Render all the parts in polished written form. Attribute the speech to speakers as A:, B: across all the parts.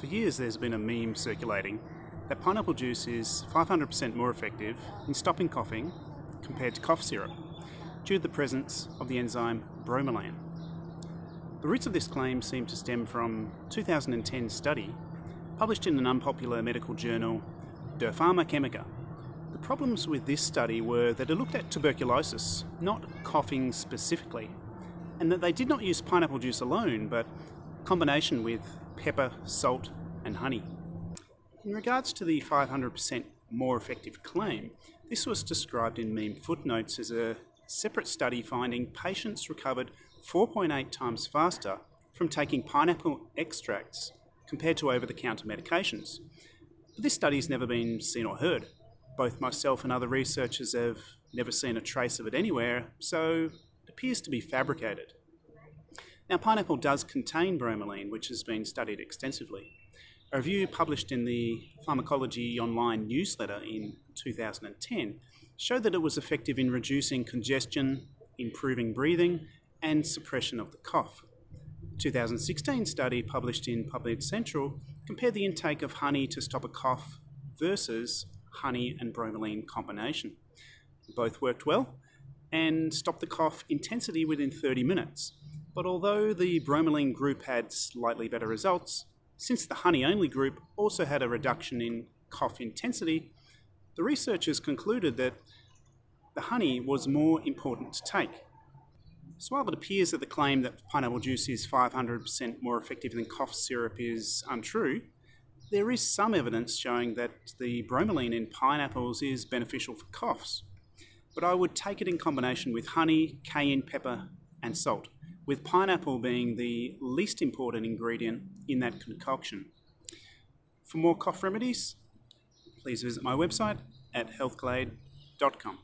A: For years there's been a meme circulating that pineapple juice is 500% more effective in stopping coughing compared to cough syrup due to the presence of the enzyme bromelain. The roots of this claim seem to stem from a 2010 study published in an unpopular medical journal, De Pharmaceutica. The problems with this study were that it looked at tuberculosis, not coughing specifically, and that they did not use pineapple juice alone, but combination with pepper, salt, and honey. In regards to the 500% more effective claim, this was described in meme footnotes as a separate study finding patients recovered 4.8 times faster from taking pineapple extracts compared to over-the-counter medications. But this study has never been seen or heard. Both myself and other researchers have never seen a trace of it anywhere, so it appears to be fabricated. Now, pineapple does contain bromelain, which has been studied extensively. A review published in the Pharmacology Online newsletter in 2010 showed that it was effective in reducing congestion, improving breathing, and suppression of the cough. A 2016 study published in PubMed Central compared the intake of honey to stop a cough versus honey and bromelain combination. Both worked well and stopped the cough intensity within 30 minutes. But although the bromelain group had slightly better results, since the honey-only group also had a reduction in cough intensity, the researchers concluded that the honey was more important to take. So while it appears that the claim that pineapple juice is 500% more effective than cough syrup is untrue, there is some evidence showing that the bromelain in pineapples is beneficial for coughs. But I would take it in combination with honey, cayenne pepper, and salt, with pineapple being the least important ingredient in that concoction. For more cough remedies, please visit my website at healthglade.com.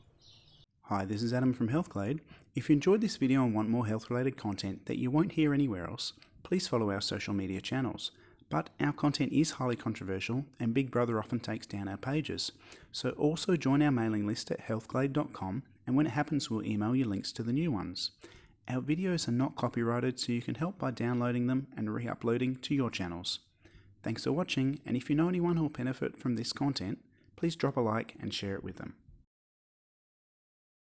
B: Hi, this is Adam from Healthglade. If you enjoyed this video and want more health-related content that you won't hear anywhere else, please follow our social media channels. But our content is highly controversial and Big Brother often takes down our pages. So also join our mailing list at healthglade.com, and when it happens we'll email you links to the new ones. Our videos are not copyrighted, so you can help by downloading them and re-uploading to your channels. Thanks for watching, and if you know anyone who will benefit from this content, please drop a like and share it with them.